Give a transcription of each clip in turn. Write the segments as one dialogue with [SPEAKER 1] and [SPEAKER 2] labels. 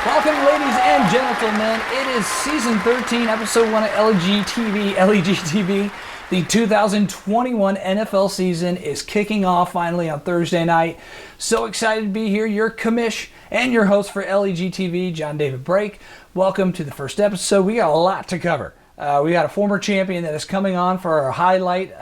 [SPEAKER 1] Welcome, ladies and gentlemen. It is season 13, episode 1 of LEGTV. The 2021 NFL season is kicking off finally on Thursday night. So excited to be here. Your commish and your host for LEGTV, John David Brake. Welcome to the first episode. We got a lot to cover. We got a former champion that is coming on for our highlight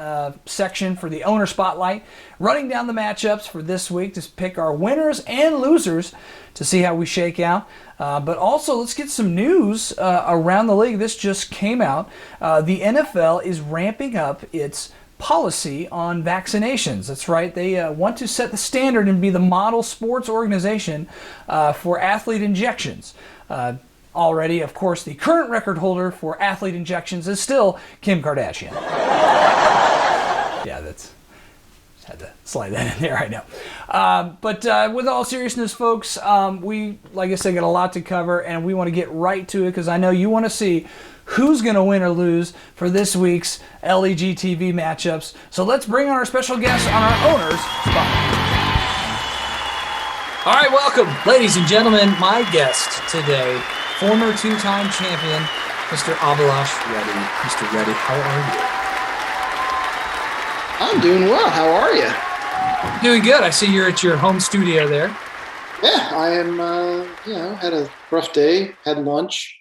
[SPEAKER 1] section for the owner spotlight, running down the matchups for this week to pick our winners and losers to see how we shake out. But also, let's get some news around the league. This just came out. The NFL is ramping up its policy on vaccinations. That's right. They want to set the standard and be the model sports organization for athlete injections. Already, of course, the current record holder for athlete injections is still Kim Kardashian. Yeah, that's... Had to slide that in there, I know. But with all seriousness, folks, we, like I said, got a lot to cover, and we want to get right to it because I know you want to see who's going to win or lose for this week's LEGTV matchups. So let's bring on our special guest on our owner's spot. All right, welcome, ladies and gentlemen. My guest today, former two-time champion, Mr. Abalash Reddy. Mr. Reddy, how are you?
[SPEAKER 2] I'm doing well. How are you?
[SPEAKER 1] Doing good. I see you're at your home studio there.
[SPEAKER 2] Yeah, I am, had a rough day, had lunch.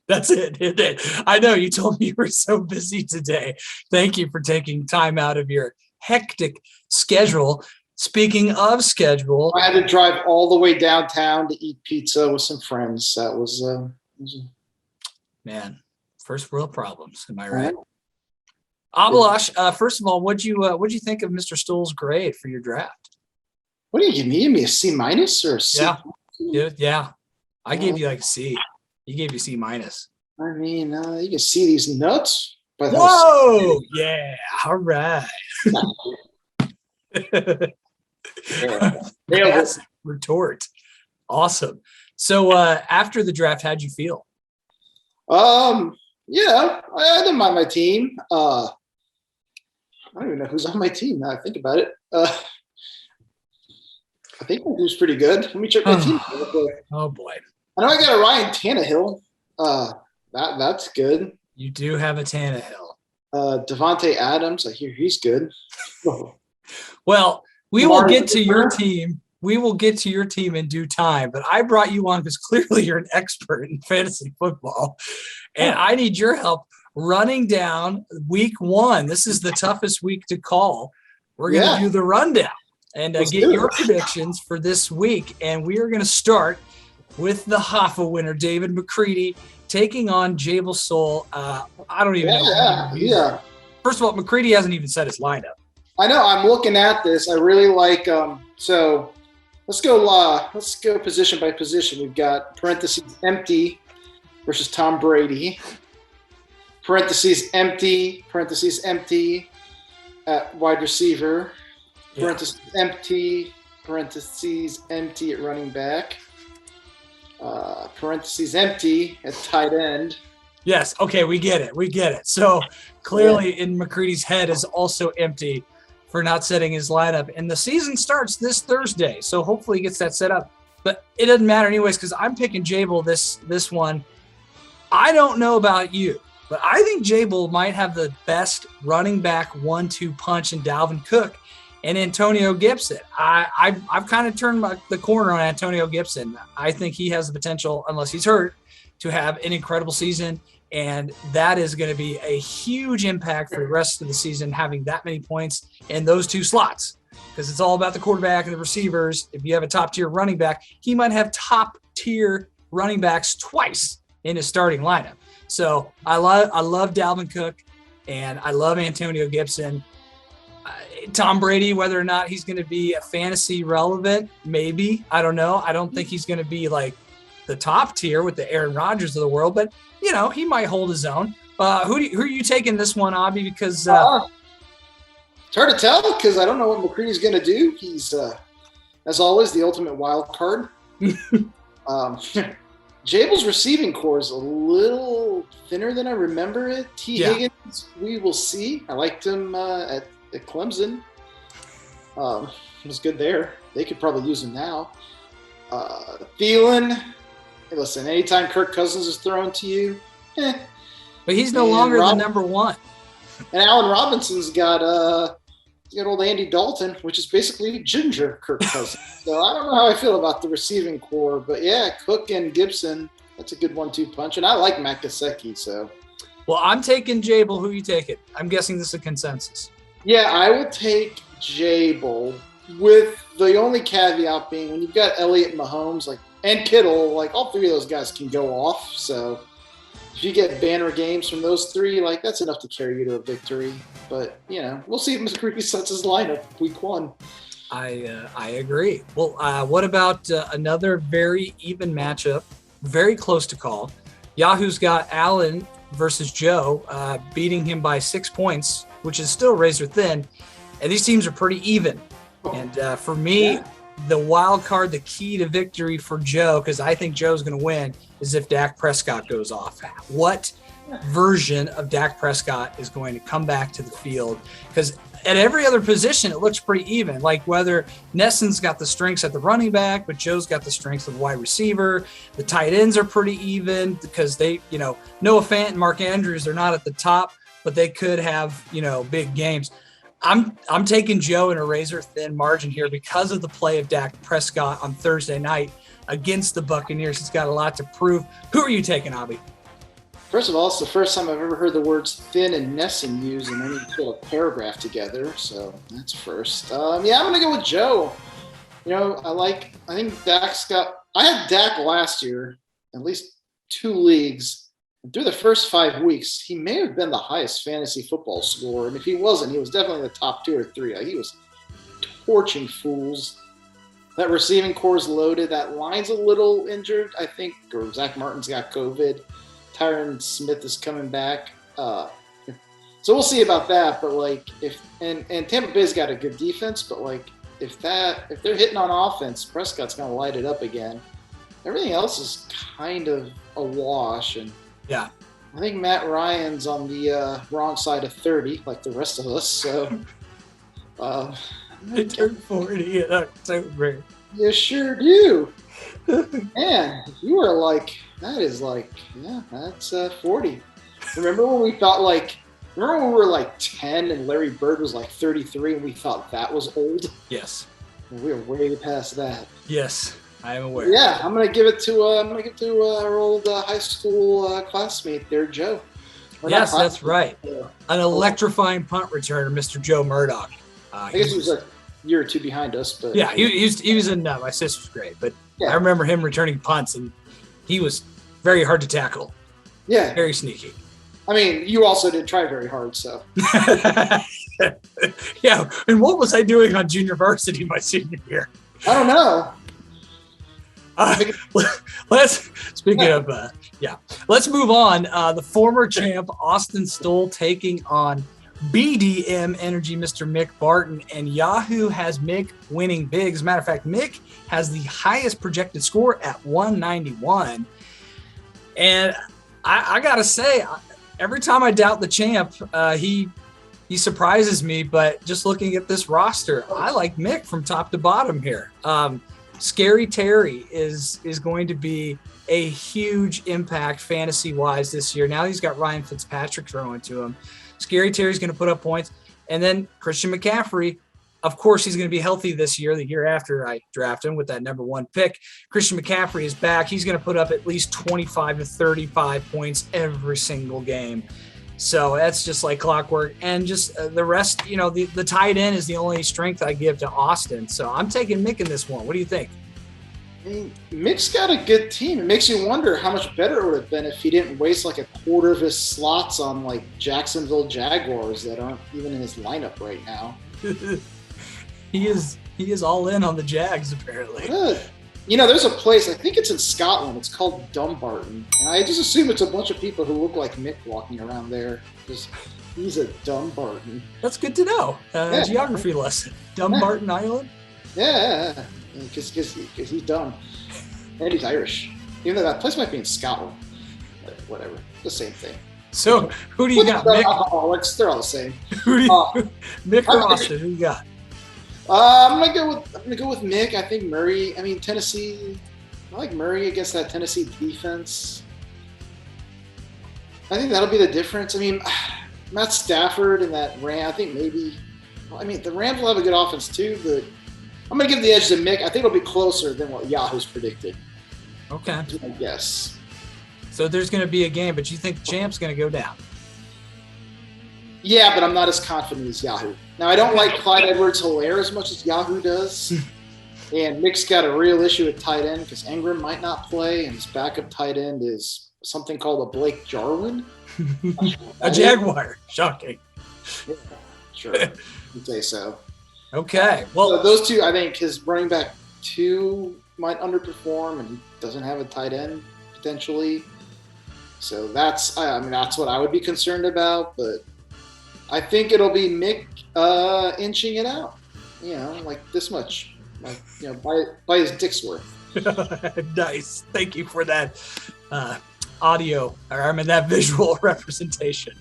[SPEAKER 1] That's it. I know you told me you were so busy today. Thank you for taking time out of your hectic schedule. Speaking of schedule,
[SPEAKER 2] I had to drive all the way downtown to eat pizza with some friends. That was
[SPEAKER 1] man, first world problems. Am I right? Abalash, first of all, what'd you think of Mr. Stoll's grade for your draft?
[SPEAKER 2] What do you give me? You give me a C minus or a C?
[SPEAKER 1] Yeah. I gave you like a C. You gave you C minus.
[SPEAKER 2] I mean, you can see these nuts.
[SPEAKER 1] Whoa! Yeah. All right. Yes, retort. Awesome. So after the draft, how'd you feel?
[SPEAKER 2] Yeah, I didn't mind my team. I don't even know who's on my team now I think about it. I think who's pretty good. Let me check my team.
[SPEAKER 1] Oh boy.
[SPEAKER 2] I know I got a Ryan Tannehill. That's good.
[SPEAKER 1] You do have a Tannehill.
[SPEAKER 2] Devontae Adams, I hear he's good.
[SPEAKER 1] Well, we will get to your team. We will get to your team in due time, but I brought you on because clearly you're an expert in fantasy football, and I need your help running down week 1. This is the toughest week to call. We're going to do the rundown and get your predictions for this week, and we are going to start with the Hoffa winner, David McCready, taking on Jabal Soul. I don't even know.
[SPEAKER 2] Yeah.
[SPEAKER 1] First of all, McCready hasn't even set his lineup.
[SPEAKER 2] I know. I'm looking at this. I really like. So let's go position by position. We've got parentheses empty versus Tom Brady. Parentheses empty at wide receiver. Parentheses empty at running back. Parentheses empty at tight end.
[SPEAKER 1] Yes. Okay. We get it. So clearly in McCready's head is also empty for not setting his lineup. And the season starts this Thursday. So hopefully he gets that set up. But it doesn't matter anyways because I'm picking Jabal this one. I don't know about you, but I think Jabal might have the best running back 1-2 punch in Dalvin Cook and Antonio Gibson. I've kind of turned the corner on Antonio Gibson. I think he has the potential, unless he's hurt, to have an incredible season. And that is going to be a huge impact for the rest of the season, having that many points in those two slots, because it's all about the quarterback and the receivers. If you have a top-tier running back, he might have top-tier running backs twice in his starting lineup. So I love Dalvin Cook, and I love Antonio Gibson. Tom Brady, whether or not he's going to be a fantasy relevant, maybe. I don't know. I don't think he's going to be like the top tier with the Aaron Rodgers of the world, but he might hold his own. Who are you taking this one, Abby? Because
[SPEAKER 2] it's hard to tell because I don't know what McCready's going to do. He's, as always, the ultimate wild card. Jabel's receiving core is a little thinner than I remember it. Higgins, we will see. I liked him at Clemson. He was good there. They could probably use him now. Thielen, listen, anytime Kirk Cousins is thrown to you,
[SPEAKER 1] but he's no longer the number one.
[SPEAKER 2] And Allen Robinson's got old Andy Dalton, which is basically ginger Kirk Cousins. So I don't know how I feel about the receiving core, but yeah, Cook and Gibson, that's a good 1-2 punch. And I like Matt Gesicki, so.
[SPEAKER 1] Well, I'm taking Jabel. Who you taking? I'm guessing this is a consensus.
[SPEAKER 2] Yeah, I will take Jabel, with the only caveat being when you've got Elliott and Mahomes, and Kittle, all three of those guys can go off. So if you get banner games from those three, that's enough to carry you to a victory. But, we'll see if McCready sets his lineup week 1.
[SPEAKER 1] I agree. Well, what about another very even matchup, very close to call? Yahoo's got Allen versus Joe, beating him by 6 points, which is still razor thin. And these teams are pretty even. And for me, the wild card, the key to victory for Joe, because I think Joe's going to win, is if Dak Prescott goes off. What version of Dak Prescott is going to come back to the field? Because at every other position, it looks pretty even. Whether Nesson's got the strengths at the running back, but Joe's got the strengths of the wide receiver. The tight ends are pretty even because they, Noah Fant and Mark Andrews, they're not at the top, but they could have, big games. I'm taking Joe in a razor thin margin here because of the play of Dak Prescott on Thursday night against the Buccaneers. He's got a lot to prove. Who are you taking, Abby?
[SPEAKER 2] First of all, it's the first time I've ever heard the words thin and Nesson used in any sort of paragraph together. So that's first. I'm going to go with Joe. I think Dak's I had Dak last year, at least 2 leagues. And through the first 5 weeks, he may have been the highest fantasy football scorer. And if he wasn't, he was definitely in the top 2 or 3. He was torching fools. That receiving core is loaded. That line's a little injured, I think, or Zach Martin's got COVID. Tyron Smith is coming back. So we'll see about that. But if Tampa Bay's got a good defense, but if they're hitting on offense, Prescott's gonna light it up again. Everything else is kind of a wash, and
[SPEAKER 1] yeah,
[SPEAKER 2] I think Matt Ryan's on the wrong side of 30, like the rest of us. So
[SPEAKER 1] I turned 40 in October.
[SPEAKER 2] You sure do. Man, you were that's 40. Remember when we thought remember when we were 10 and Larry Bird was 33 and we thought that was old?
[SPEAKER 1] Yes.
[SPEAKER 2] We are way past that.
[SPEAKER 1] Yes, I am aware.
[SPEAKER 2] Yeah, I'm gonna give it to our old high school classmate there, Joe.
[SPEAKER 1] Yes, that's right. An electrifying punt returner, Mr. Joe Murdoch.
[SPEAKER 2] I guess he was a year or 2 behind us, but
[SPEAKER 1] yeah, he was in my sister's grade, but yeah. I remember him returning punts, and he was very hard to tackle.
[SPEAKER 2] Yeah,
[SPEAKER 1] very sneaky.
[SPEAKER 2] I mean, you also did try very hard, so.
[SPEAKER 1] Yeah, and what was I doing on junior varsity my senior year?
[SPEAKER 2] I don't know.
[SPEAKER 1] Let's move on. The former champ Austin Stoll taking on BDM Energy, Mr. Mick Barton, and Yahoo has Mick winning big. As a matter of fact, Mick has the highest projected score at 191. And I gotta say, every time I doubt the champ, he surprises me. But just looking at this roster, I like Mick from top to bottom here. Scary Terry is going to be a huge impact fantasy-wise this year. Now he's got Ryan Fitzpatrick throwing to him. Scary Terry's going to put up points. And then Christian McCaffrey, of course, he's going to be healthy this year, the year after I draft him with that number 1 pick. Christian McCaffrey is back. He's going to put up at least 25 to 35 points every single game. So that's just like clockwork. And just the rest, the tight end is the only strength I give to Austin. So I'm taking Mick in this one. What do you think?
[SPEAKER 2] I mean, Mick's got a good team. It makes you wonder how much better it would have been if he didn't waste a quarter of his slots on Jacksonville Jaguars that aren't even in his lineup right now.
[SPEAKER 1] He is all in on the Jags, apparently.
[SPEAKER 2] Good. There's a place, I think it's in Scotland, it's called Dumbarton. And I just assume it's a bunch of people who look like Mick walking around there. Because he's a Dumbarton.
[SPEAKER 1] That's good to know.
[SPEAKER 2] Yeah.
[SPEAKER 1] Geography lesson. Dumbarton Island?
[SPEAKER 2] Yeah. Because he's dumb. And he's Irish. Even though that place might be in Scotland. But whatever. The same thing.
[SPEAKER 1] So, who do you got, Mick?
[SPEAKER 2] Alcoholics, they're all the same.
[SPEAKER 1] Mick or Austin? Who you got?
[SPEAKER 2] I'm gonna go with Mick. I think Murray. Tennessee. I like Murray against that Tennessee defense. I think that'll be the difference. Matt Stafford and that Ram. I think maybe. The Rams will have a good offense too, but I'm gonna give the edge to Mick. I think it'll be closer than what Yahoo's predicted.
[SPEAKER 1] Okay.
[SPEAKER 2] I guess.
[SPEAKER 1] So there's going to be a game, but you think the champ's going to go down?
[SPEAKER 2] Yeah, but I'm not as confident as Yahoo. Now, I don't like Clyde Edwards-Helaire as much as Yahoo does. And Mick's got a real issue at tight end because Ingram might not play, and his backup tight end is something called a Blake Jarwin.
[SPEAKER 1] A Jaguar. Shocking.
[SPEAKER 2] Yeah, sure. I'd say so.
[SPEAKER 1] Okay. Well,
[SPEAKER 2] so those two, I think his running back 2 might underperform, and he doesn't have a tight end potentially. So that's what I would be concerned about, but I think it'll be Mick inching it out, like this much, by his dick's worth.
[SPEAKER 1] Nice. Thank you for that that visual representation.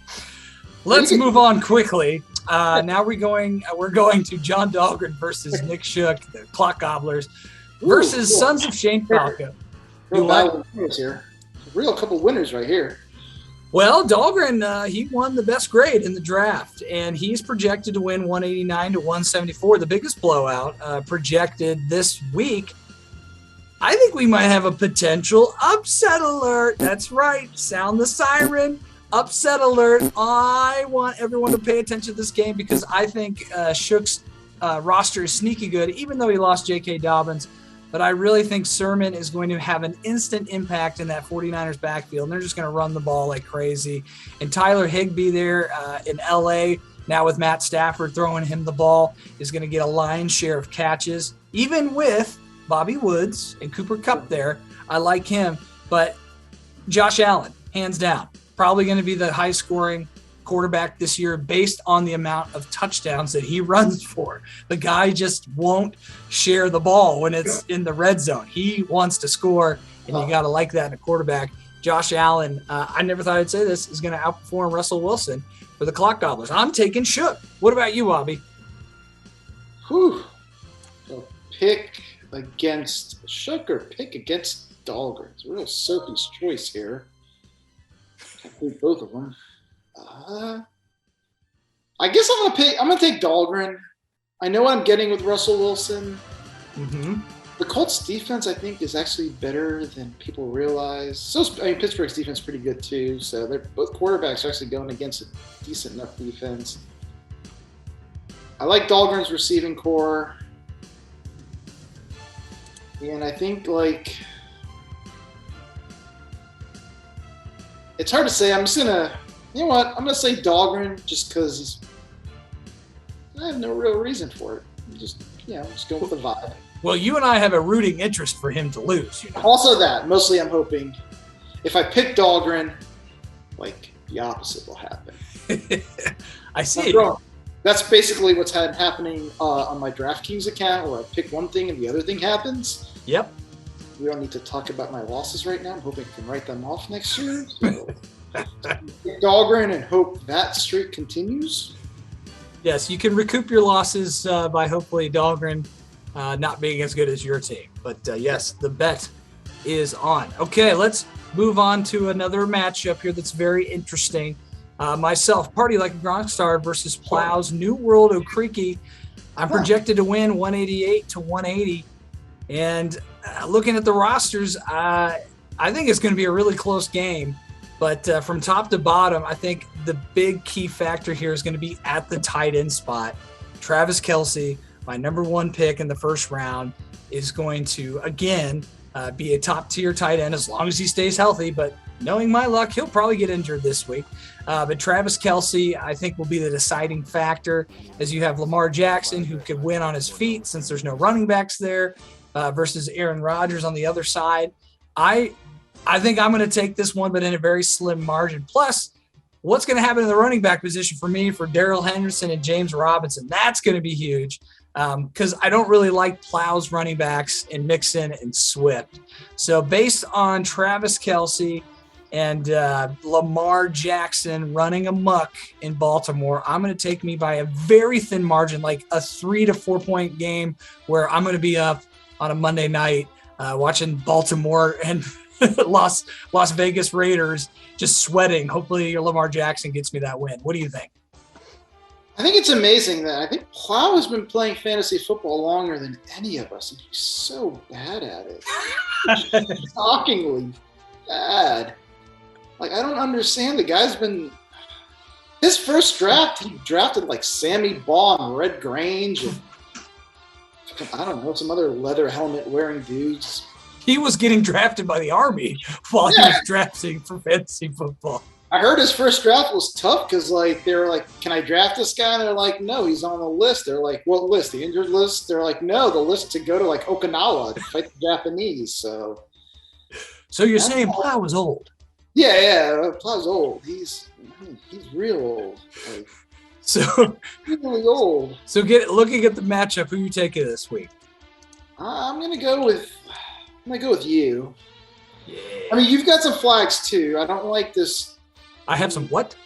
[SPEAKER 1] Let's move on quickly. Now we're going to John Dahlgren versus Nick Shook, the Clock Gobblers, versus cool. Sons of Shane Falco.
[SPEAKER 2] Real couple winners right here.
[SPEAKER 1] Well, Dahlgren, he won the best grade in the draft, and he's projected to win 189 to 174, the biggest blowout projected this week. I think we might have a potential upset alert. That's right. Sound the siren. Upset alert. I want everyone to pay attention to this game because I think Shook's roster is sneaky good, even though he lost J.K. Dobbins. But I really think Sermon is going to have an instant impact in that 49ers backfield. And they're just going to run the ball like crazy. And Tyler Higbee there in L.A., now with Matt Stafford throwing him the ball, is going to get a lion's share of catches. Even with Bobby Woods and Cooper Kupp there, I like him. But Josh Allen, hands down, probably going to be the high-scoring quarterback this year based on the amount of touchdowns that he runs for. The guy just won't share the ball when it's in the red zone. He wants to score, and you got to like that in a quarterback. Josh Allen, I never thought I'd say this, is going to outperform Russell Wilson for the Clock Gobblers. I'm taking Shook. What about you, Bobby?
[SPEAKER 2] So pick against Shook or pick against Dahlgren? It's a real Sophie's choice here. Can't do both of them. I guess I'm gonna take Dahlgren. I know what I'm getting with Russell Wilson.
[SPEAKER 1] Mm-hmm.
[SPEAKER 2] The Colts defense, I think, is actually better than people realize. So, Pittsburgh's defense is pretty good too. So they're both quarterbacks are actually going against a decent enough defense. I like Dahlgren's receiving core, and I think it's hard to say. I'm just gonna. You know what? I'm going to say Dahlgren just because I have no real reason for it. Just go with the vibe.
[SPEAKER 1] Well, you and I have a rooting interest for him to lose.
[SPEAKER 2] Also that. Mostly I'm hoping if I pick Dahlgren, the opposite will happen.
[SPEAKER 1] I see.
[SPEAKER 2] That's basically what's happening on my DraftKings account where I pick one thing and the other thing happens.
[SPEAKER 1] Yep.
[SPEAKER 2] We don't need to talk about my losses right now. I'm hoping I can write them off next year. So. Dahlgren and hope that streak continues.
[SPEAKER 1] Yes, you can recoup your losses by hopefully Dahlgren not being as good as your team. But yes, the bet is on. Okay, let's move on to another matchup here that's very interesting. Myself, Party Like a Rockstar versus Plows New World O'Creaky. I'm projected to win 188 to 180. And looking at the rosters, I think it's going to be a really close game. But from top to bottom, I think the big key factor here is going to be at the tight end spot. Travis Kelce, my number 1 pick in the first round, is going to, again, be a top-tier tight end as long as he stays healthy. But knowing my luck, he'll probably get injured this week. But Travis Kelce, I think, will be the deciding factor as you have Lamar Jackson, who could win on his feet since there's no running backs there. versus Aaron Rodgers on the other side. I think I'm going to take this one, but in a very slim margin. Plus, what's going to happen in the running back position for me, for Darrell Henderson and James Robinson? That's going to be huge because I don't really like Plow's running backs in Mixon and Swift. So based on Travis Kelce and Lamar Jackson running amok in Baltimore, I'm going to take me by a very thin margin, like a 3 to 4 point game where I'm going to be up on a Monday night watching Baltimore and Las Vegas Raiders just sweating. Hopefully Lamar Jackson gets me that win. What do you think?
[SPEAKER 2] I think it's amazing that I think Plow has been playing fantasy football longer than any of us, and he's so bad at it. Shockingly bad. Like, I don't understand. The guy's been – his first draft, he drafted like Sammy Baugh and Red Grange and I don't know, some other leather helmet wearing dudes.
[SPEAKER 1] He was getting drafted by the Army while he was drafting for fantasy football.
[SPEAKER 2] I heard his first draft was tough because, like, they were like, can I draft this guy? And they're like, no, he's on the list. They're like, what list? The injured list? They're like, no, the list to go to, like, Okinawa to fight the Japanese. So
[SPEAKER 1] you're saying Plow was old?
[SPEAKER 2] Yeah, Plow's old. He's real old. Like,
[SPEAKER 1] so
[SPEAKER 2] really old.
[SPEAKER 1] So looking at the matchup, who you taking this week?
[SPEAKER 2] I'm gonna go with you.
[SPEAKER 1] Yeah.
[SPEAKER 2] I mean, you've got some flags too. I don't like this.
[SPEAKER 1] I have some what?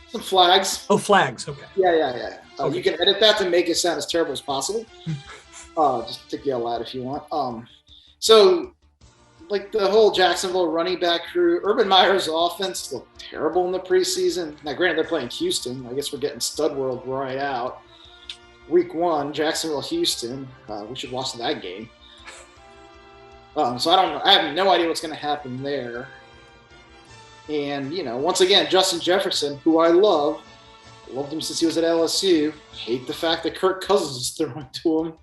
[SPEAKER 2] Some flags.
[SPEAKER 1] Oh, flags. Okay.
[SPEAKER 2] Yeah.
[SPEAKER 1] Okay.
[SPEAKER 2] You can edit that to make it sound as terrible as possible. Just to yell out if you want. So, like the whole Jacksonville running back crew, Urban Meyer's offense looked terrible in the preseason. Now, granted, they're playing Houston. I guess we're getting Stud World right out. Week 1, Jacksonville, Houston. We should watch that game. So I have no idea what's going to happen there. And, once again, Justin Jefferson, who I loved him since he was at LSU. Hate the fact that Kirk Cousins is throwing to him.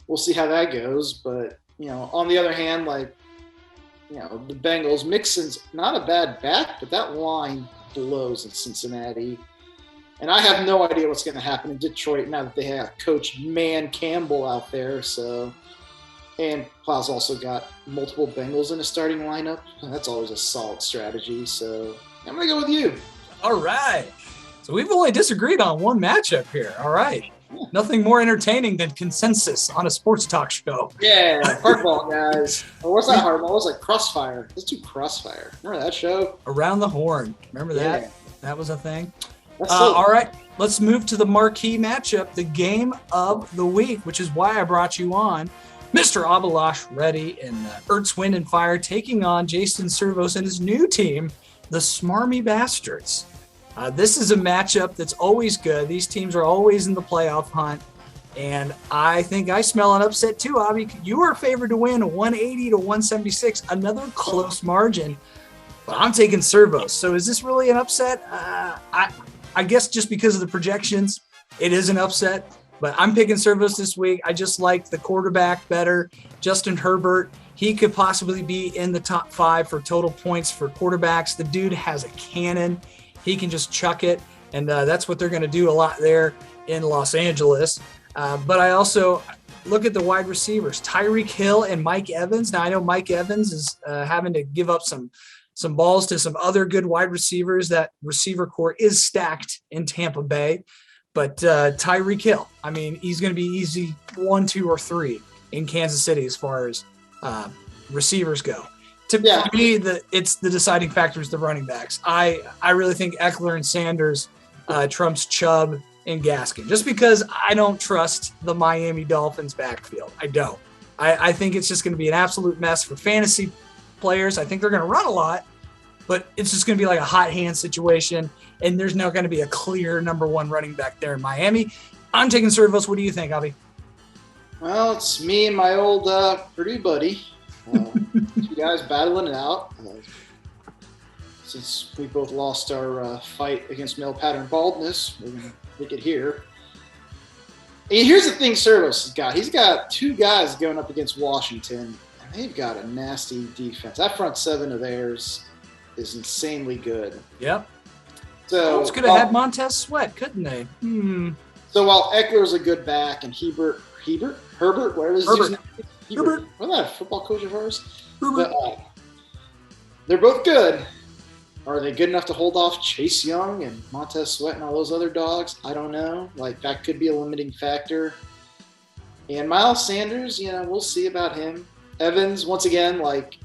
[SPEAKER 2] We'll see how that goes. But, on the other hand, like, the Bengals, Mixon's not a bad back, but that line blows in Cincinnati. And I have no idea what's going to happen in Detroit now that they have Coach Man Campbell out there. So, and Plow's also got multiple Bengals in a starting lineup. That's always a solid strategy. So I'm going to go with you. All
[SPEAKER 1] right. So we've only disagreed on one matchup here. All right. Yeah. Nothing more entertaining than consensus on a sports talk show.
[SPEAKER 2] Yeah, hardball, guys. Or what's that hardball? It was like Crossfire. Let's do Crossfire. Remember that show?
[SPEAKER 1] Around the Horn. Remember that? Yeah. That was a thing.
[SPEAKER 2] So
[SPEAKER 1] all right. Let's move to the marquee matchup, the game of the week, which is why I brought you on. Mr. Abalash ready in Earth's Wind and Fire, taking on Jason Servos and his new team, the Smarmy Bastards. This is a matchup that's always good. These teams are always in the playoff hunt, and I think I smell an upset too, Avi. You are favored to win 180 to 176, another close margin, but I'm taking Servos. So is this really an upset? I guess just because of the projections, it is an upset, but I'm picking Servos this week. I just like the quarterback better. Justin Herbert, he could possibly be in the top 5 for total points for quarterbacks. The dude has a cannon. He can just chuck it, and that's what they're going to do a lot there in Los Angeles. But I also look at the wide receivers, Tyreek Hill and Mike Evans. Now, I know Mike Evans is having to give up some balls to some other good wide receivers. That receiver core is stacked in Tampa Bay. But Tyreek Hill, I mean, he's going to be easy 1, 2, or 3 in Kansas City as far as receivers go. To me, it's the deciding factor is the running backs. I really think Eckler and Sanders trumps Chubb and Gaskin, just because I don't trust the Miami Dolphins backfield. I don't. I think it's just going to be an absolute mess for fantasy players. I think they're going to run a lot, but it's just going to be like a hot hand situation, and there's not going to be a clear number 1 running back there in Miami. I'm taking Servos. What do you think, Avi?
[SPEAKER 2] Well, it's me and my old Purdue buddy. 2 guys battling it out. Since we both lost our fight against male pattern baldness, we're going to make it here. And here's the thing Servos has got. He's got 2 guys going up against Washington, and they've got a nasty defense. That front 7 of theirs is insanely good.
[SPEAKER 1] Yep.
[SPEAKER 2] So
[SPEAKER 1] Colts could have had Montez Sweat, couldn't they?
[SPEAKER 2] So while Eckler's a good back and Herbert, whatever his name is, Wasn't that a football coach of ours? But, they're both good. Are they good enough to hold off Chase Young and Montez Sweat and all those other dogs? I don't know. Like, that could be a limiting factor. And Miles Sanders, we'll see about him. Evans, once again, like,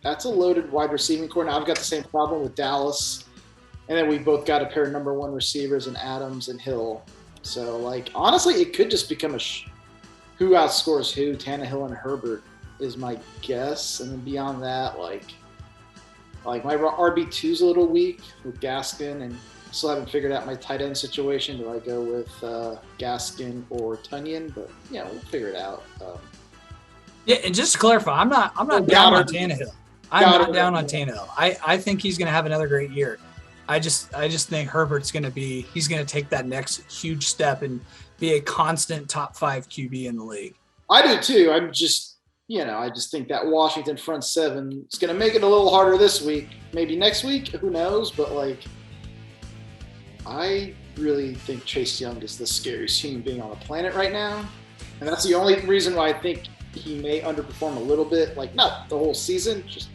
[SPEAKER 2] that's a loaded wide receiving core. Now, I've got the same problem with Dallas. And then we both got a pair of number one receivers in Adams and Hill. So, like, honestly, it could just become who outscores who. Tannehill and Herbert is my guess. And then beyond that, like my RB2 is a little weak with Gaskin, and I still haven't figured out my tight end situation. Do I go with Gaskin or Tunyon? But we'll figure it out.
[SPEAKER 1] Yeah, and just to clarify, I'm not down on Tannehill. I'm not down on Tannehill. I think he's going to have another great year. I just think Herbert's going to he's going to take that next huge step and be a constant top 5 QB in the league.
[SPEAKER 2] I do too. I'm just, I just think that Washington front seven is going to make it a little harder this week. Maybe next week, who knows? But I really think Chase Young is the scariest human being on the planet right now. And that's the only reason why I think he may underperform a little bit. Like, not the whole season, just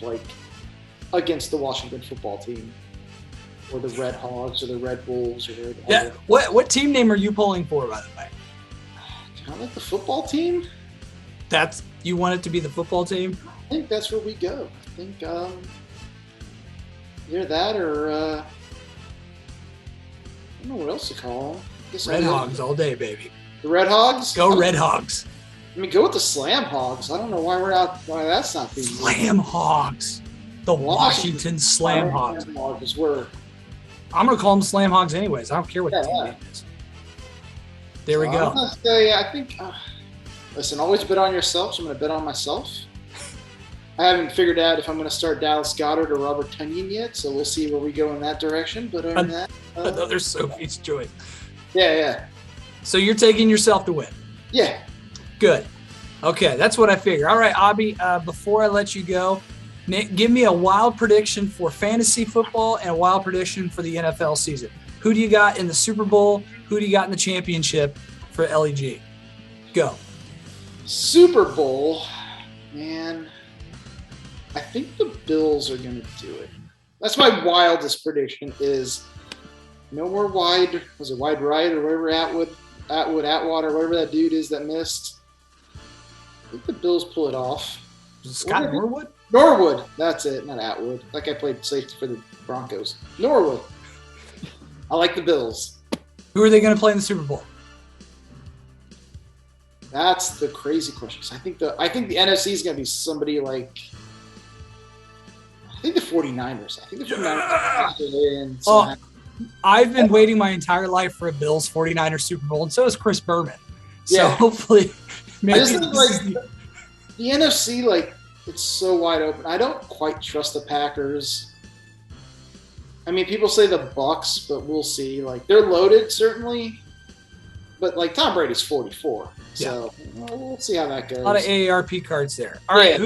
[SPEAKER 2] against the Washington football team. Or the Red Hogs, or the Red Wolves, or
[SPEAKER 1] What team name are you pulling for, by the way?
[SPEAKER 2] Kind of like the football team.
[SPEAKER 1] You want it to be the football team?
[SPEAKER 2] I think that's where we go. I think either that or I don't know what else to call them.
[SPEAKER 1] Red Hogs all day, baby.
[SPEAKER 2] The Red Hogs?
[SPEAKER 1] Go Red Hogs.
[SPEAKER 2] I mean, go with the Slam Hogs. I don't know why that's not being
[SPEAKER 1] Slam Hogs. The Washington Slam Hogs.
[SPEAKER 2] Is where
[SPEAKER 1] I'm going to call them Slam Hogs anyways. I don't care what the team name is. There we go.
[SPEAKER 2] I think, listen, always bet on yourself, so I'm going to bet on myself. I haven't figured out if I'm going to start Dallas Goedert or Robert Tunyon yet, so we'll see where we go in that direction. But other than that,
[SPEAKER 1] another Sophie's choice.
[SPEAKER 2] Yeah.
[SPEAKER 1] So you're taking yourself to win.
[SPEAKER 2] Yeah.
[SPEAKER 1] Good. Okay, that's what I figure. All right, Abby, before I let you go, Nick, give me a wild prediction for fantasy football and a wild prediction for the NFL season. Who do you got in the Super Bowl? Who do you got in the championship for LEG? Go.
[SPEAKER 2] Super Bowl, man. I think the Bills are going to do it. That's my wildest prediction is no more wide right or whatever Atwater, whatever that dude is that missed. I think the Bills pull it off.
[SPEAKER 1] Scott Norwood?
[SPEAKER 2] Norwood. That's it, not Atwood. That guy played safety for the Broncos. Norwood. I like the Bills.
[SPEAKER 1] Who are they going to play in the Super Bowl?
[SPEAKER 2] That's the crazy question. I think the NFC is going to be somebody like the 49ers. I think the 49ers
[SPEAKER 1] I've been waiting my entire life for a Bills 49ers Super Bowl, and so is Chris Berman. So hopefully maybe
[SPEAKER 2] I just think the NFC, it's so wide open. I don't quite trust the Packers. I mean, people say the Bucs, but we'll see. They're loaded, certainly. But, Tom Brady's 44. So, we'll see how that goes.
[SPEAKER 1] A lot of AARP cards there. All right,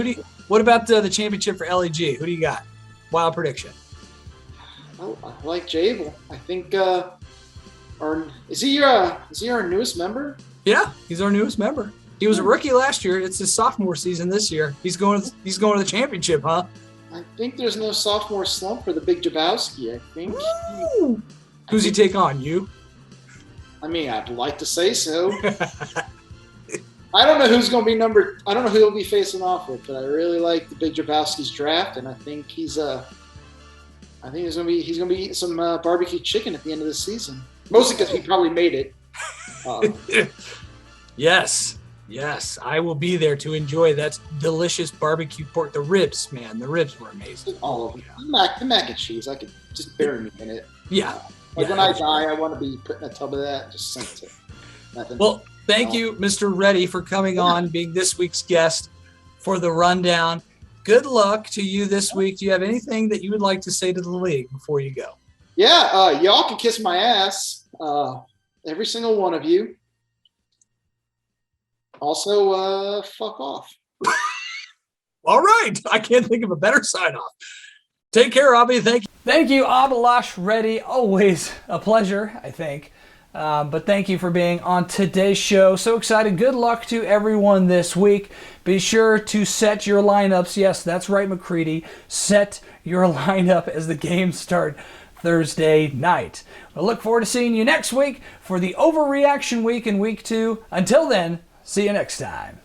[SPEAKER 1] what about the championship for LEG? Who do you got? Wild prediction.
[SPEAKER 2] Oh, I like Jabel. I think is he our newest member?
[SPEAKER 1] Yeah, he's our newest member. He was a rookie last year. It's his sophomore season this year. He's going to the championship, huh?
[SPEAKER 2] I think there's no sophomore slump for the Big Jabowski. I think.
[SPEAKER 1] Who's he take on? You?
[SPEAKER 2] I mean, I'd like to say so. I don't know who's going to be I don't know who he'll be facing off with, but I really like the Big Jabowski's draft, and I think he's going to be eating some barbecue chicken at the end of the season. Mostly because he probably made it.
[SPEAKER 1] Yes, I will be there to enjoy that delicious barbecue pork. The ribs, man, the ribs were amazing.
[SPEAKER 2] All of them. The mac and cheese, I could just bury me in it.
[SPEAKER 1] Yeah.
[SPEAKER 2] When I die, I want to be put in a tub of that and just sink it. Nothing.
[SPEAKER 1] Well, thank you, Mr. Reddy, for coming on, being this week's guest for the rundown. Good luck to you this week. Do you have anything that you would like to say to the league before you go?
[SPEAKER 2] Yeah, y'all can kiss my ass, every single one of you. Also, fuck off.
[SPEAKER 1] All right. I can't think of a better sign-off. Take care, Abby. Thank you. Thank you, Abalash Reddy. Always a pleasure, I think. But thank you for being on today's show. So excited. Good luck to everyone this week. Be sure to set your lineups. Yes, that's right, McCready. Set your lineup as the games start Thursday night. I look forward to seeing you next week for the Overreaction Week in Week 2. Until then, see you next time.